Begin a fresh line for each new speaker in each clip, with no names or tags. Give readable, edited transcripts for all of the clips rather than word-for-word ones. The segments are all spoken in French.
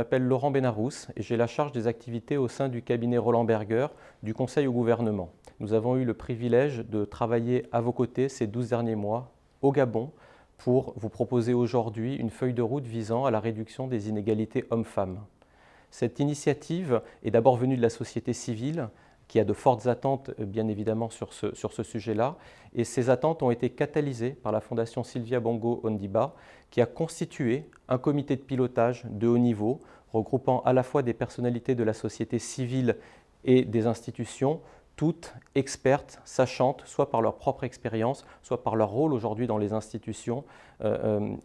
m'appelle Laurent Benarous et j'ai la charge des activités au sein du cabinet Roland Berger du Conseil au gouvernement. Nous avons eu le privilège de travailler à vos côtés ces 12 derniers mois au Gabon pour vous proposer aujourd'hui une feuille de route visant à la réduction des inégalités hommes-femmes. Cette initiative est d'abord venue de la société civile, qui a de fortes attentes, bien évidemment, sur ce sujet-là. Et ces attentes ont été catalysées par la Fondation Sylvia Bongo Ondimba, qui a constitué un comité de pilotage de haut niveau, regroupant à la fois des personnalités de la société civile et des institutions, toutes expertes, sachantes, soit par leur propre expérience, soit par leur rôle aujourd'hui dans les institutions,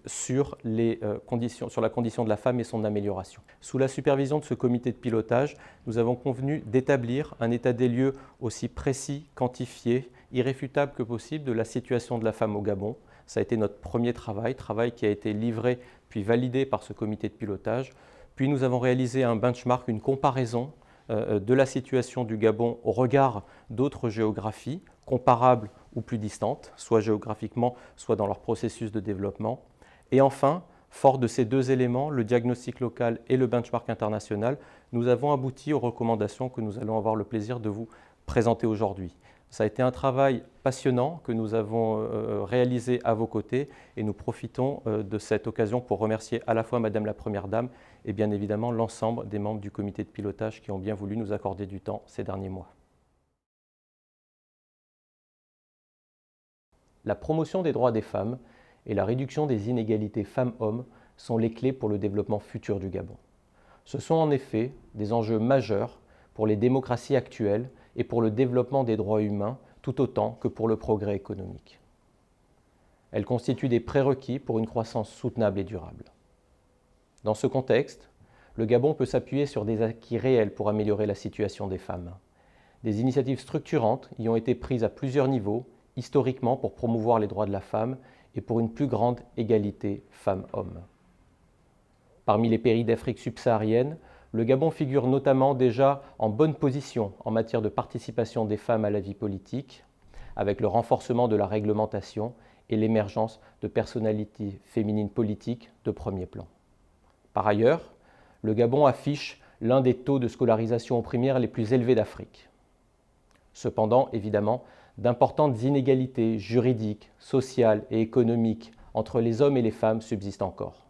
sur la condition de la femme et son amélioration. Sous la supervision de ce comité de pilotage, nous avons convenu d'établir un état des lieux aussi précis, quantifié, irréfutable que possible de la situation de la femme au Gabon. Ça a été notre premier travail qui a été livré puis validé par ce comité de pilotage. Puis nous avons réalisé un benchmark, une comparaison de la situation du Gabon au regard d'autres géographies comparables ou plus distantes, soit géographiquement, soit dans leur processus de développement. Et enfin, fort de ces deux éléments, le diagnostic local et le benchmark international, nous avons abouti aux recommandations que nous allons avoir le plaisir de vous présenter aujourd'hui. Ça a été un travail passionnant que nous avons réalisé à vos côtés et nous profitons de cette occasion pour remercier à la fois Madame la Première Dame et bien évidemment l'ensemble des membres du comité de pilotage qui ont bien voulu nous accorder du temps ces derniers mois. La promotion des droits des femmes et la réduction des inégalités femmes-hommes sont les clés pour le développement futur du Gabon. Ce sont en effet des enjeux majeurs pour les démocraties actuelles et pour le développement des droits humains tout autant que pour le progrès économique. Elles constituent des prérequis pour une croissance soutenable et durable. Dans ce contexte, le Gabon peut s'appuyer sur des acquis réels pour améliorer la situation des femmes. Des initiatives structurantes y ont été prises à plusieurs niveaux, historiquement pour promouvoir les droits de la femme et pour une plus grande égalité femmes-hommes. Parmi les pays d'Afrique subsaharienne, le Gabon figure notamment déjà en bonne position en matière de participation des femmes à la vie politique, avec le renforcement de la réglementation et l'émergence de personnalités féminines politiques de premier plan. Par ailleurs, le Gabon affiche l'un des taux de scolarisation aux primaires les plus élevés d'Afrique. Cependant, évidemment, d'importantes inégalités juridiques, sociales et économiques entre les hommes et les femmes subsistent encore.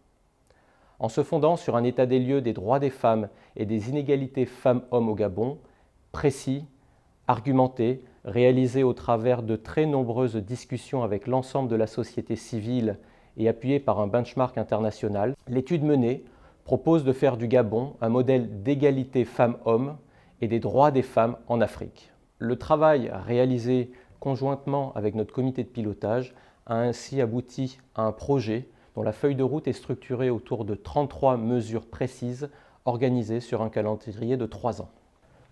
En se fondant sur un état des lieux des droits des femmes et des inégalités femmes-hommes au Gabon, précis, argumenté, réalisé au travers de très nombreuses discussions avec l'ensemble de la société civile et appuyé par un benchmark international, l'étude menée propose de faire du Gabon un modèle d'égalité femmes-hommes et des droits des femmes en Afrique. Le travail réalisé conjointement avec notre comité de pilotage a ainsi abouti à un projet dont la feuille de route est structurée autour de 33 mesures précises organisées sur un calendrier de 3 ans.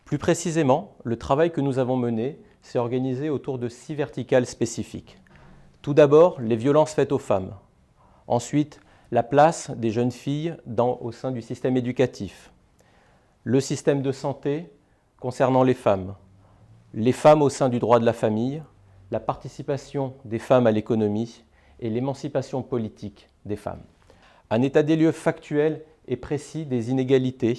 Plus précisément, le travail que nous avons mené s'est organisé autour de 6 verticales spécifiques. Tout d'abord, les violences faites aux femmes. Ensuite, la place des jeunes filles au sein du système éducatif. Le système de santé concernant les femmes au sein du droit de la famille, la participation des femmes à l'économie et l'émancipation politique des femmes. Un état des lieux factuel et précis des inégalités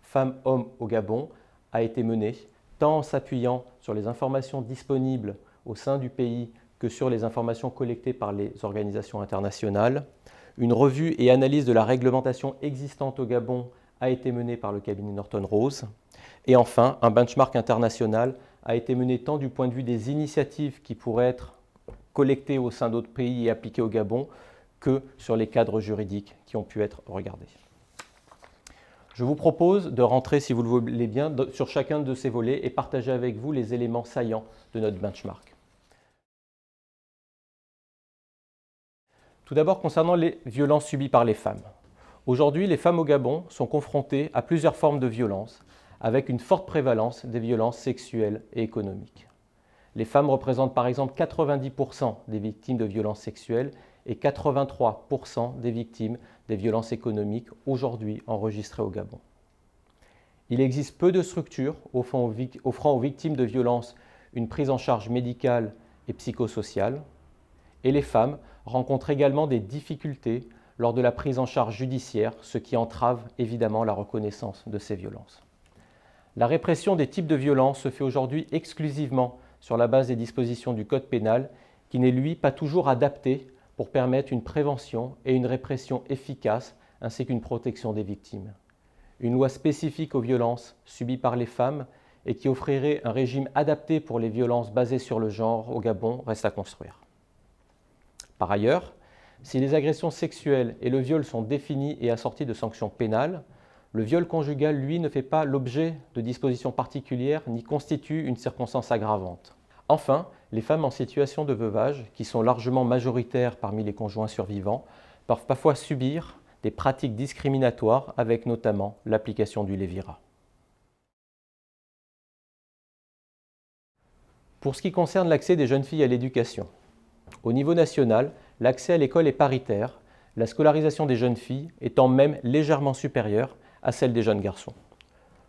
femmes-hommes au Gabon a été mené, tant en s'appuyant sur les informations disponibles au sein du pays que sur les informations collectées par les organisations internationales. Une revue et analyse de la réglementation existante au Gabon a été menée par le cabinet Norton Rose. Et enfin, un benchmark international a été mené tant du point de vue des initiatives qui pourraient être collectées au sein d'autres pays et appliquées au Gabon que sur les cadres juridiques qui ont pu être regardés. Je vous propose de rentrer, si vous le voulez bien, sur chacun de ces volets et partager avec vous les éléments saillants de notre benchmark. Tout d'abord, concernant les violences subies par les femmes. Aujourd'hui, les femmes au Gabon sont confrontées à plusieurs formes de violences, avec une forte prévalence des violences sexuelles et économiques. Les femmes représentent par exemple 90% des victimes de violences sexuelles et 83% des victimes des violences économiques aujourd'hui enregistrées au Gabon. Il existe peu de structures offrant aux victimes de violences une prise en charge médicale et psychosociale, et les femmes rencontrent également des difficultés lors de la prise en charge judiciaire, ce qui entrave évidemment la reconnaissance de ces violences. La répression des types de violences se fait aujourd'hui exclusivement sur la base des dispositions du Code pénal, qui n'est lui pas toujours adapté pour permettre une prévention et une répression efficace, ainsi qu'une protection des victimes. Une loi spécifique aux violences subies par les femmes et qui offrirait un régime adapté pour les violences basées sur le genre au Gabon reste à construire. Par ailleurs, si les agressions sexuelles et le viol sont définis et assortis de sanctions pénales, le viol conjugal, lui, ne fait pas l'objet de dispositions particulières ni constitue une circonstance aggravante. Enfin, les femmes en situation de veuvage, qui sont largement majoritaires parmi les conjoints survivants, peuvent parfois subir des pratiques discriminatoires avec notamment l'application du lévirat. Pour ce qui concerne l'accès des jeunes filles à l'éducation, au niveau national, l'accès à l'école est paritaire, la scolarisation des jeunes filles étant même légèrement supérieure à celle des jeunes garçons.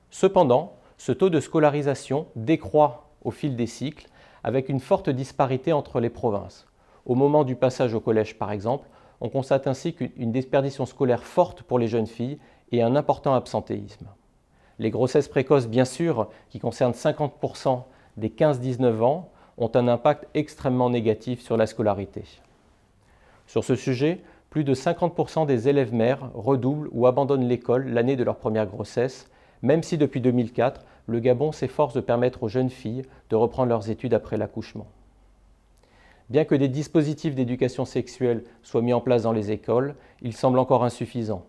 Cependant, ce taux de scolarisation décroît au fil des cycles avec une forte disparité entre les provinces. Au moment du passage au collège, par exemple, on constate ainsi une déperdition scolaire forte pour les jeunes filles et un important absentéisme. Les grossesses précoces, bien sûr, qui concernent 50% des 15-19 ans, ont un impact extrêmement négatif sur la scolarité. Sur ce sujet, plus de 50% des élèves mères redoublent ou abandonnent l'école l'année de leur première grossesse, même si depuis 2004, le Gabon s'efforce de permettre aux jeunes filles de reprendre leurs études après l'accouchement. Bien que des dispositifs d'éducation sexuelle soient mis en place dans les écoles, ils semblent encore insuffisants.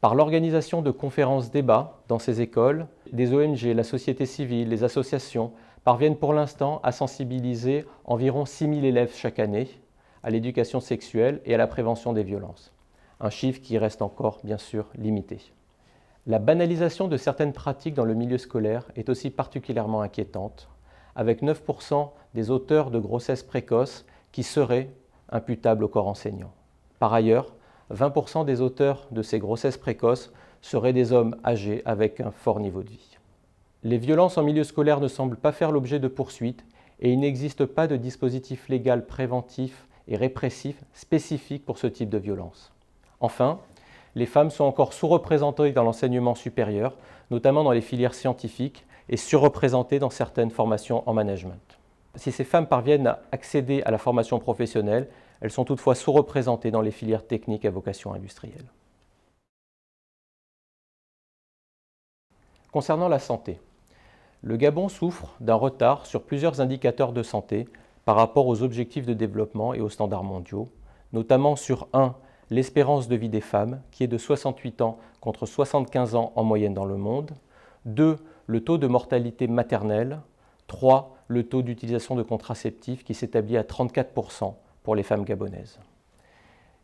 Par l'organisation de conférences-débats dans ces écoles, des ONG, la société civile, les associations parviennent pour l'instant à sensibiliser environ 6 000 élèves chaque année à l'éducation sexuelle et à la prévention des violences. Un chiffre qui reste encore, bien sûr, limité. La banalisation de certaines pratiques dans le milieu scolaire est aussi particulièrement inquiétante, avec 9% des auteurs de grossesses précoces qui seraient imputables au corps enseignant. Par ailleurs, 20% des auteurs de ces grossesses précoces seraient des hommes âgés avec un fort niveau de vie. Les violences en milieu scolaire ne semblent pas faire l'objet de poursuites et il n'existe pas de dispositif légal préventif et répressif spécifique pour ce type de violence. Enfin, les femmes sont encore sous-représentées dans l'enseignement supérieur, notamment dans les filières scientifiques, et surreprésentées dans certaines formations en management. Si ces femmes parviennent à accéder à la formation professionnelle, elles sont toutefois sous-représentées dans les filières techniques à vocation industrielle. Concernant la santé, le Gabon souffre d'un retard sur plusieurs indicateurs de santé par rapport aux objectifs de développement et aux standards mondiaux, notamment sur 1. L'espérance de vie des femmes, qui est de 68 ans contre 75 ans en moyenne dans le monde, 2. Le taux de mortalité maternelle, 3. Le taux d'utilisation de contraceptifs qui s'établit à 34% pour les femmes gabonaises.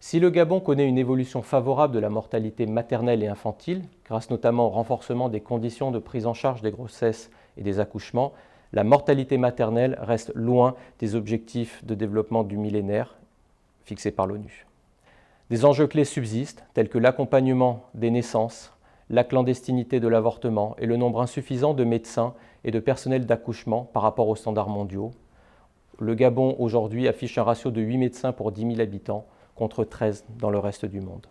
Si le Gabon connaît une évolution favorable de la mortalité maternelle et infantile, grâce notamment au renforcement des conditions de prise en charge des grossesses et des accouchements, la mortalité maternelle reste loin des objectifs de développement du millénaire fixés par l'ONU. Des enjeux clés subsistent, tels que l'accompagnement des naissances, la clandestinité de l'avortement et le nombre insuffisant de médecins et de personnel d'accouchement par rapport aux standards mondiaux. Le Gabon, aujourd'hui, affiche un ratio de 8 médecins pour 10 000 habitants, contre 13 dans le reste du monde.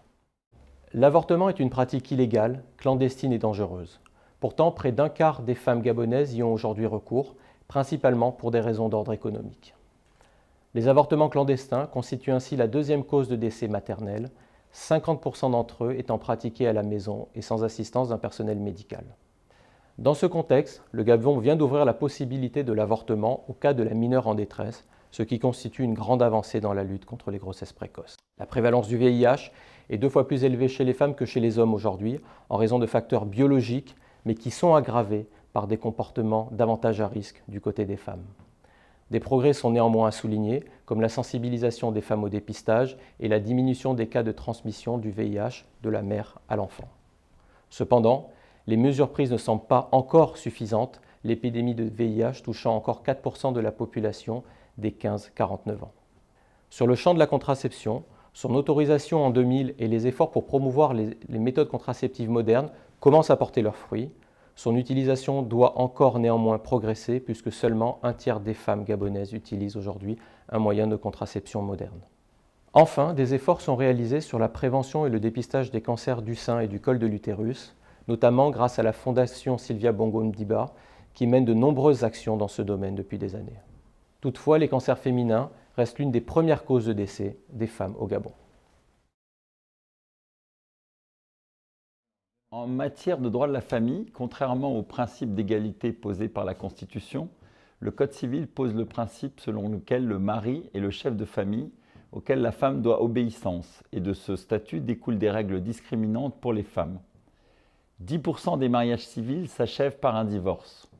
L'avortement est une pratique illégale, clandestine et dangereuse. Pourtant, près d'un quart des femmes gabonaises y ont aujourd'hui recours, principalement pour des raisons d'ordre économique. Les avortements clandestins constituent ainsi la deuxième cause de décès maternel, 50% d'entre eux étant pratiqués à la maison et sans assistance d'un personnel médical. Dans ce contexte, le Gabon vient d'ouvrir la possibilité de l'avortement au cas de la mineure en détresse, ce qui constitue une grande avancée dans la lutte contre les grossesses précoces. La prévalence du VIH est 2 fois plus élevée chez les femmes que chez les hommes aujourd'hui, en raison de facteurs biologiques, mais qui sont aggravés par des comportements davantage à risque du côté des femmes. Des progrès sont néanmoins à souligner, comme la sensibilisation des femmes au dépistage et la diminution des cas de transmission du VIH de la mère à l'enfant. Cependant, les mesures prises ne semblent pas encore suffisantes, l'épidémie de VIH touchant encore 4% de la population des 15-49 ans. Sur le champ de la contraception, son autorisation en 2000 et les efforts pour promouvoir les méthodes contraceptives modernes commencent à porter leurs fruits. Son utilisation doit encore néanmoins progresser puisque seulement un tiers des femmes gabonaises utilisent aujourd'hui un moyen de contraception moderne. Enfin, des efforts sont réalisés sur la prévention et le dépistage des cancers du sein et du col de l'utérus, notamment grâce à la Fondation Sylvia Bongo Mdiba, qui mène de nombreuses actions dans ce domaine depuis des années. Toutefois, les cancers féminins restent l'une des premières causes de décès des femmes au Gabon.
En matière de droit de la famille, contrairement au principe d'égalité posé par la Constitution, le Code civil pose le principe selon lequel le mari est le chef de famille auquel la femme doit obéissance, et de ce statut découlent des règles discriminantes pour les femmes. 10% des mariages civils s'achèvent par un divorce.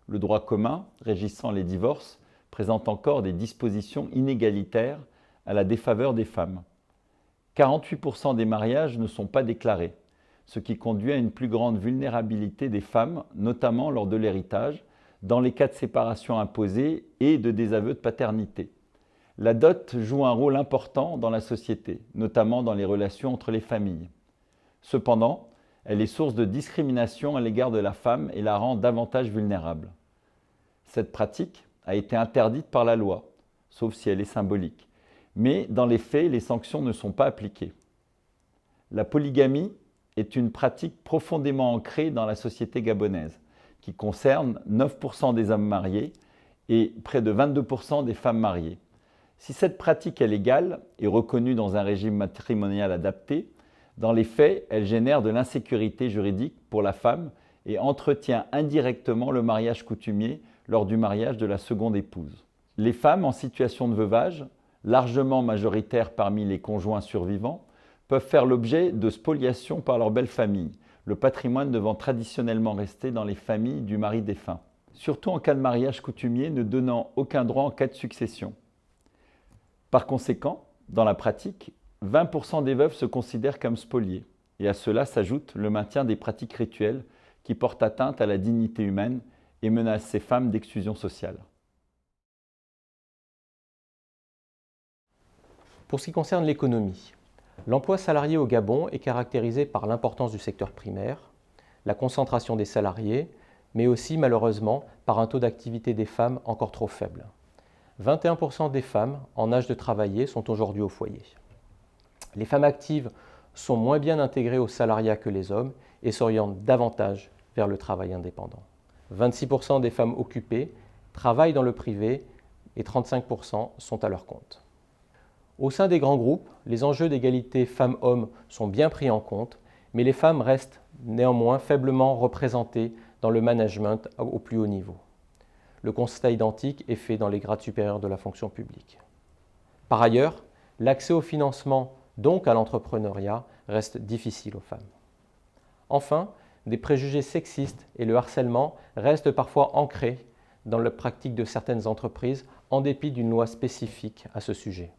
Le droit commun, régissant les divorces, présente encore des dispositions inégalitaires à la défaveur des femmes. 48% des mariages ne sont pas déclarés, ce qui conduit à une plus grande vulnérabilité des femmes, notamment lors de l'héritage, dans les cas de séparation imposée et de désaveu de paternité. La dot joue un rôle important dans la société, notamment dans les relations entre les familles. Cependant, elle est source de discrimination à l'égard de la femme et la rend davantage vulnérable. Cette pratique a été interdite par la loi, sauf si elle est symbolique. Mais dans les faits, les sanctions ne sont pas appliquées. La polygamie est une pratique profondément ancrée dans la société gabonaise, qui concerne 9% des hommes mariés et près de 22% des femmes mariées. Si cette pratique est légale et reconnue dans un régime matrimonial adapté, dans les faits, elle génère de l'insécurité juridique pour la femme et entretient indirectement le mariage coutumier lors du mariage de la seconde épouse. Les femmes en situation de veuvage, largement majoritaires parmi les conjoints survivants, peuvent faire l'objet de spoliations par leur belle famille, le patrimoine devant traditionnellement rester dans les familles du mari défunt, surtout en cas de mariage coutumier ne donnant aucun droit en cas de succession. Par conséquent, dans la pratique, 20% des veuves se considèrent comme spoliées, et à cela s'ajoute le maintien des pratiques rituelles qui portent atteinte à la dignité humaine et menacent ces femmes d'exclusion sociale.
Pour ce qui concerne l'économie, l'emploi salarié au Gabon est caractérisé par l'importance du secteur primaire, la concentration des salariés, mais aussi malheureusement par un taux d'activité des femmes encore trop faible. 21% des femmes en âge de travailler sont aujourd'hui au foyer. Les femmes actives sont moins bien intégrées au salariat que les hommes et s'orientent davantage vers le travail indépendant. 26% des femmes occupées travaillent dans le privé et 35% sont à leur compte. Au sein des grands groupes, les enjeux d'égalité femmes-hommes sont bien pris en compte, mais les femmes restent néanmoins faiblement représentées dans le management au plus haut niveau. Le constat identique est fait dans les grades supérieurs de la fonction publique. Par ailleurs, l'accès au financement, donc à l'entrepreneuriat, reste difficile aux femmes. Enfin, des préjugés sexistes et le harcèlement restent parfois ancrés dans la pratique de certaines entreprises en dépit d'une loi spécifique à ce sujet.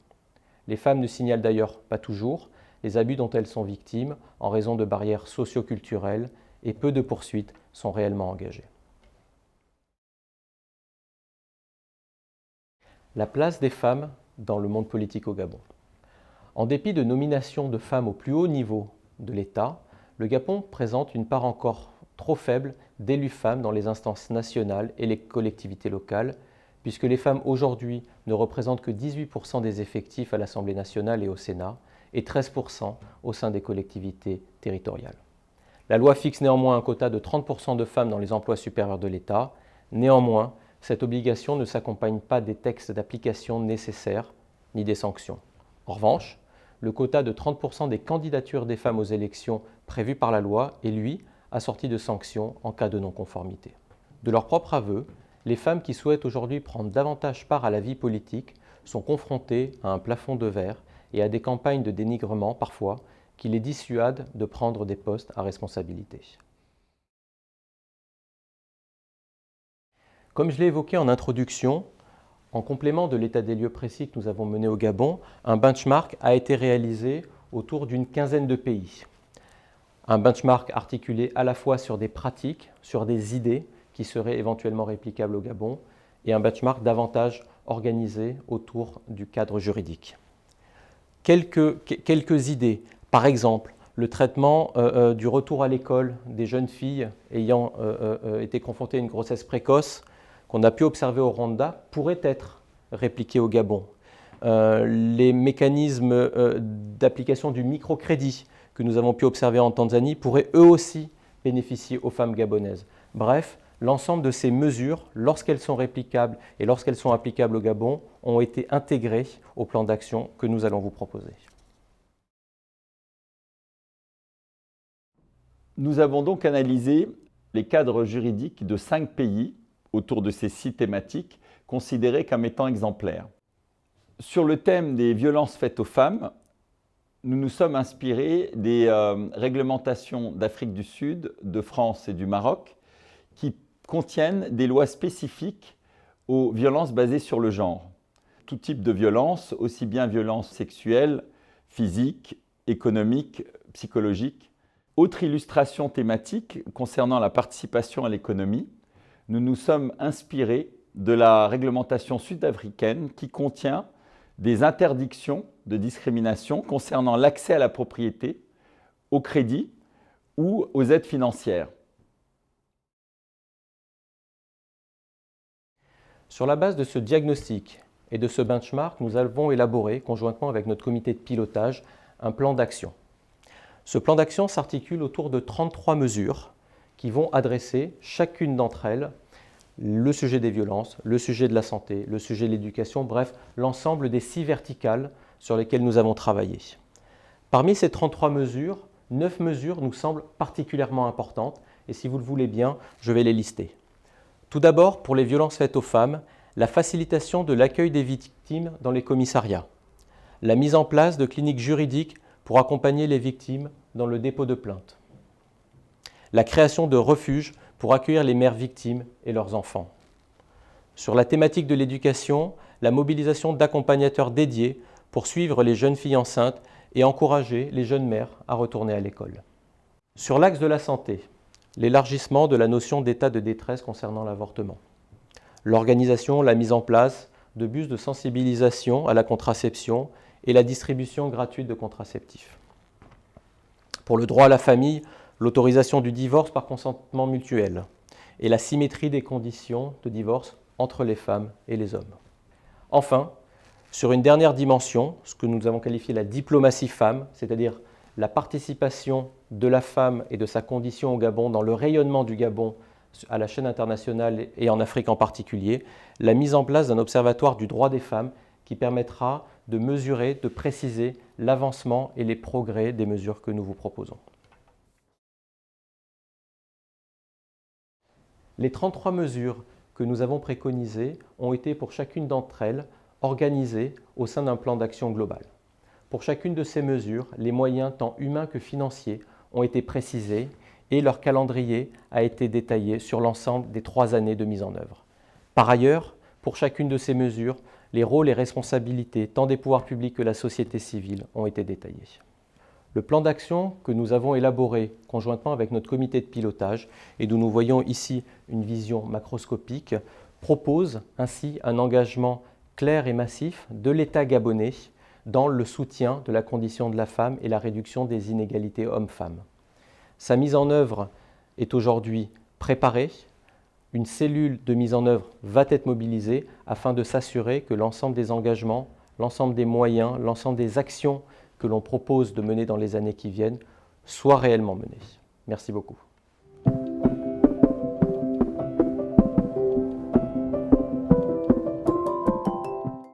Les femmes ne signalent d'ailleurs pas toujours les abus dont elles sont victimes en raison de barrières socio-culturelles et peu de poursuites sont réellement engagées. La place des femmes dans le monde politique au Gabon. En dépit de nominations de femmes au plus haut niveau de l'État, le Gabon présente une part encore trop faible d'élus femmes dans les instances nationales et les collectivités locales, puisque les femmes aujourd'hui ne représentent que 18% des effectifs à l'Assemblée nationale et au Sénat, et 13% au sein des collectivités territoriales. La loi fixe néanmoins un quota de 30% de femmes dans les emplois supérieurs de l'État. Néanmoins, cette obligation ne s'accompagne pas des textes d'application nécessaires ni des sanctions. En revanche, le quota de 30% des candidatures des femmes aux élections prévues par la loi est, lui, assorti de sanctions en cas de non-conformité. De leur propre aveu, les femmes qui souhaitent aujourd'hui prendre davantage part à la vie politique sont confrontées à un plafond de verre et à des campagnes de dénigrement parfois qui les dissuadent de prendre des postes à responsabilité. Comme je l'ai évoqué en introduction, en complément de l'état des lieux précis que nous avons mené au Gabon, un benchmark a été réalisé autour d'une quinzaine de pays. Un benchmark articulé à la fois sur des pratiques, sur des idées qui seraient éventuellement réplicables au Gabon, et un benchmark davantage organisé autour du cadre juridique. Quelques idées, par exemple, le traitement du retour à l'école des jeunes filles ayant été confrontées à une grossesse précoce qu'on a pu observer au Rwanda pourrait être répliqué au Gabon. les mécanismes d'application du microcrédit que nous avons pu observer en Tanzanie pourraient eux aussi bénéficier aux femmes gabonaises. Bref, l'ensemble de ces mesures, lorsqu'elles sont réplicables et lorsqu'elles sont applicables au Gabon, ont été intégrées au plan d'action que nous allons vous proposer.
Nous avons donc analysé les cadres juridiques de 5 pays autour de ces 6 thématiques considérés comme étant exemplaires. Sur le thème des violences faites aux femmes, nous nous sommes inspirés des réglementations d'Afrique du Sud, de France et du Maroc qui contiennent des lois spécifiques aux violences basées sur le genre. Tout type de violence, aussi bien violences sexuelles, physiques, économiques, psychologiques. Autre illustration thématique concernant la participation à l'économie, nous nous sommes inspirés de la réglementation sud-africaine qui contient des interdictions de discrimination concernant l'accès à la propriété, au crédit ou aux aides financières.
Sur la base de ce diagnostic et de ce benchmark, nous avons élaboré, conjointement avec notre comité de pilotage, un plan d'action. Ce plan d'action s'articule autour de 33 mesures qui vont adresser, chacune d'entre elles, le sujet des violences, le sujet de la santé, le sujet de l'éducation, bref, l'ensemble des 6 verticales sur lesquelles nous avons travaillé. Parmi ces 33 mesures, 9 mesures nous semblent particulièrement importantes et si vous le voulez bien, je vais les lister. Tout d'abord, pour les violences faites aux femmes, la facilitation de l'accueil des victimes dans les commissariats, la mise en place de cliniques juridiques pour accompagner les victimes dans le dépôt de plainte, la création de refuges pour accueillir les mères victimes et leurs enfants. Sur la thématique de l'éducation, la mobilisation d'accompagnateurs dédiés pour suivre les jeunes filles enceintes et encourager les jeunes mères à retourner à l'école. Sur l'axe de la santé, l'élargissement de la notion d'état de détresse concernant l'avortement, l'organisation, la mise en place de bus de sensibilisation à la contraception et la distribution gratuite de contraceptifs. Pour le droit à la famille, l'autorisation du divorce par consentement mutuel et la symétrie des conditions de divorce entre les femmes et les hommes. Enfin, sur une dernière dimension, ce que nous avons qualifié la diplomatie femme, c'est-à-dire la participation de la femme et de sa condition au Gabon dans le rayonnement du Gabon à la chaîne internationale et en Afrique en particulier, la mise en place d'un observatoire du droit des femmes qui permettra de mesurer, de préciser l'avancement et les progrès des mesures que nous vous proposons. Les 33 mesures que nous avons préconisées ont été pour chacune d'entre elles organisées au sein d'un plan d'action global. Pour chacune de ces mesures, les moyens tant humains que financiers ont été précisés et leur calendrier a été détaillé sur l'ensemble des 3 années de mise en œuvre. Par ailleurs, pour chacune de ces mesures, les rôles et responsabilités tant des pouvoirs publics que de la société civile ont été détaillés. Le plan d'action que nous avons élaboré conjointement avec notre comité de pilotage et d'où nous voyons ici une vision macroscopique propose ainsi un engagement clair et massif de l'État gabonais dans le soutien de la condition de la femme et la réduction des inégalités hommes-femmes. Sa mise en œuvre est aujourd'hui préparée. Une cellule de mise en œuvre va être mobilisée afin de s'assurer que l'ensemble des engagements, l'ensemble des moyens, l'ensemble des actions que l'on propose de mener dans les années qui viennent soient réellement menées. Merci beaucoup.